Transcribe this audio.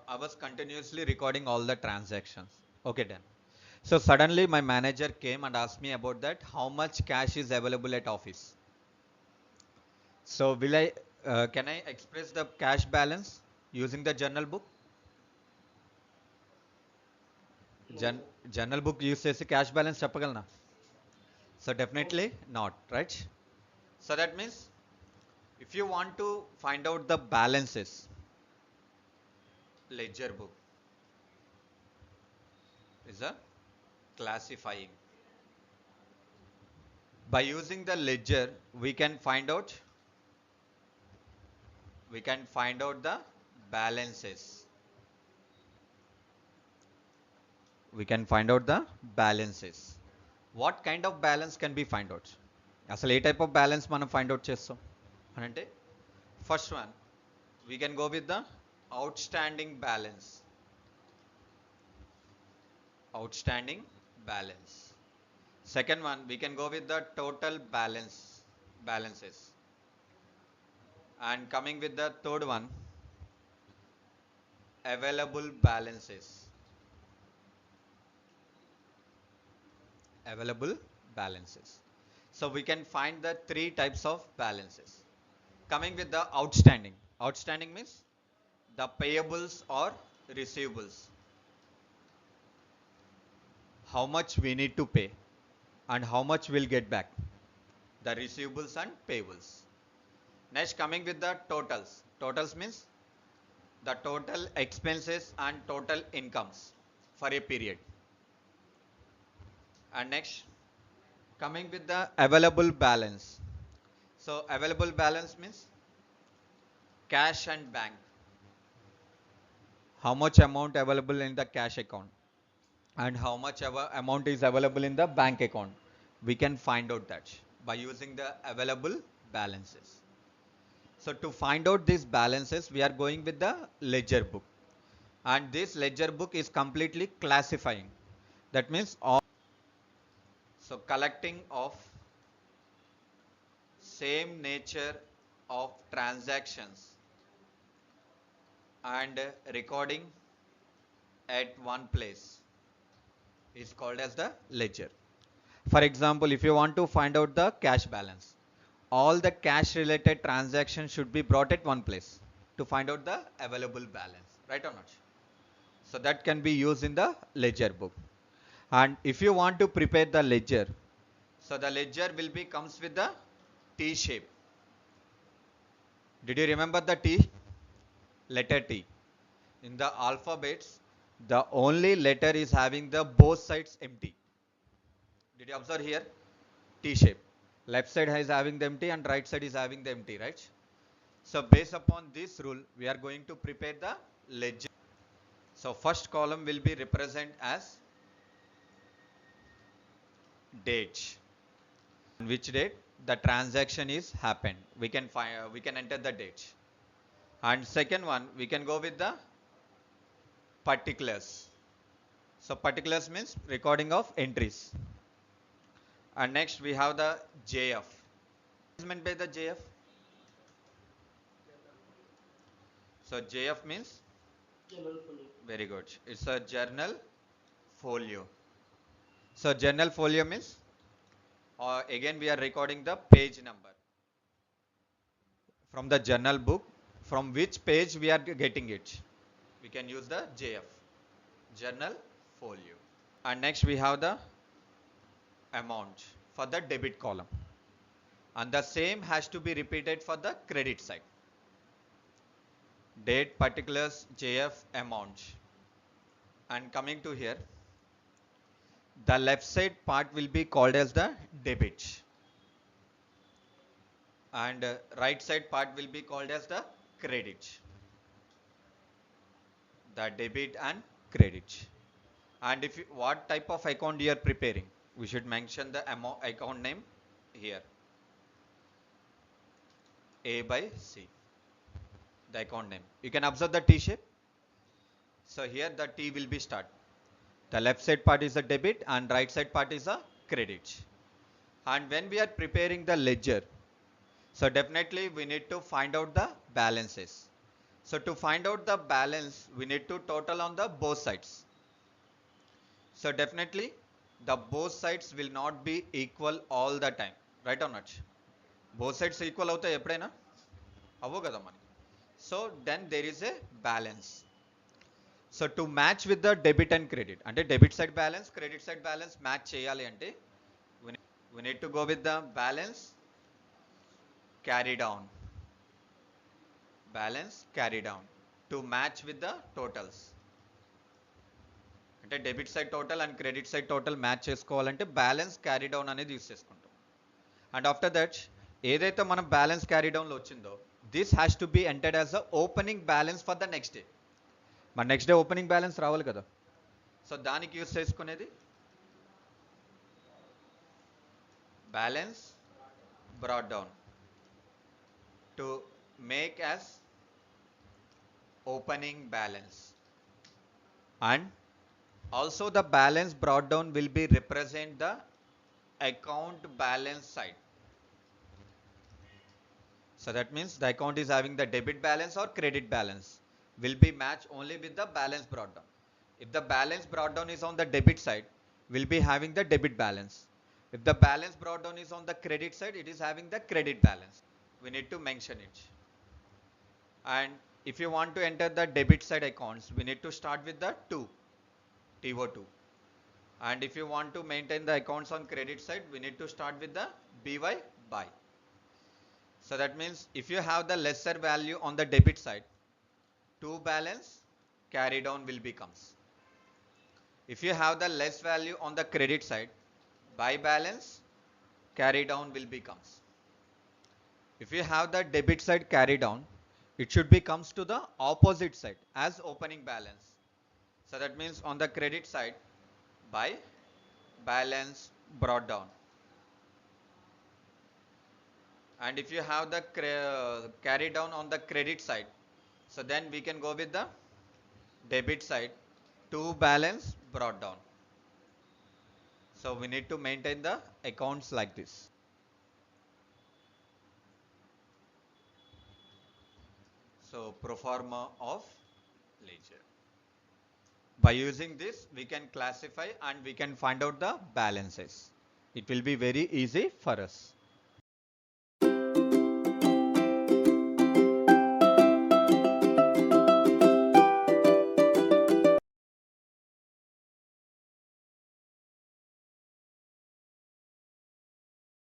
I was continuously recording all the transactions. Okay, done. So suddenly my manager came and asked me about that, how much cash is available at office. So can I express the cash balance using the journal book? Journal book use చేసి cash balance చెప్పగలనా? So definitely not, right? So that means if you want to find out the balances, ledger book is a classifying. By using the ledger, we can find out the balances. We can find out the balances. What kind of balance can be find out? అసలు ఏ type of balance మనం find out చేస్తాం అని అంటే first one we can go with the outstanding balance. Outstanding balance. Second one, we can go with the total balances. And coming with the third one, available balances. Available balances. So we can find the three types of balances. Coming with the outstanding. Outstanding means the payables or receivables. How much we need to pay and how much we'll get back. The receivables and payables. Next, coming with the totals. Totals means the total expenses and total incomes for a period. And next, coming with the available balance. So available balance means cash and bank. How much amount available in the cash account and how much amount is available in the bank account. We can find out that by using the available balances. So to find out these balances, we are going with the ledger book. And this ledger book is completely classifying. That means so collecting of same nature of transactions and recording at one place is called as the ledger. For example, if you want to find out the cash balance, all the cash related transactions should be brought at one place to find out the available balance, right or not? So that can be used in the ledger book. And if you want to prepare the ledger, so the ledger will be comes with the T shape. Did you remember the T? Letter T. In the alphabets, the only letter is having the both sides empty. Did you observe here? T shape. Left side is having the empty and right side is having the empty, right? So based upon this rule, we are going to prepare the ledger. So first column will be represent as date. On which date the transaction is happened. We can enter the date. And second one, we can go with the particulars. So particulars means recording of entries. And next we have the JF. What is meant by the JF? So JF means Journal folio. very good. It's a journal folio. So journal folio means again we are recording the page number from the journal book, from which page we are getting it. We can use the JF, journal folio. And next we have the amount for the debit column, and the same has to be repeated for the credit side. Date, particulars, JF, amount. And coming to here, the left side part will be called as the debit, and right side part will be called as the credit. The debit and credit. And if what type of account you are preparing, we should mention the account name here. A by C, the account name. You can observe the T shape. So here the T will be start. The left side part is the debit and right side part is a credit. And when we are preparing the ledger, so definitely we need to find out the balances. So to find out the balance, we need to total on the both sides. So definitely the both sides will not be equal all the time, right or not? Both sides equal అవుతాయి ఎప్పుడైనా అవ్వవు కదా మనకి. So then there is a balance. So to match with the debit and credit, అంటే debit side balance credit side balance match చేయాలి అంటే we need to go with the balance carried on. Balance carried on to match with the totals. అంటే debit side total and credit side total match చేసుకోవాలంటే balance carry down అనేది use చేసుకుంటాం. And after that ఏదైతే మనం balance carry డౌన్లో వచ్చిందో this has to be entered as a opening balance for the next day. మరి next day opening balance రావాలి కదా. సో దానికి యూస్ చేసుకునేది balance brought down to make as opening balance. And also the balance brought down will be represent the account balance side. So that means the account is having the debit balance or credit balance will be matched only with the balance brought down. If the balance brought down is on the debit side, will be having the debit balance. If the balance brought down is on the credit side, it is having the credit balance. We need to mention it. And if you want to enter the debit side accounts, we need to start with the TO2. And if you want to maintain the accounts on credit side, we need to start with the BY buy. So that means if you have the lesser value on the debit side, to balance carry down will becomes. If you have the less value on the credit side, buy balance carry down will becomes. If you have the debit side carry down, it should be comes to the opposite side as opening balance. So that means on the credit side, buy balance brought down. And if you have the carry down on the credit side, so then we can go with the debit side to balance brought down. So we need to maintain the accounts like this. So pro forma of ledger. By using this, we can classify and we can find out the balances. It will be very easy for us.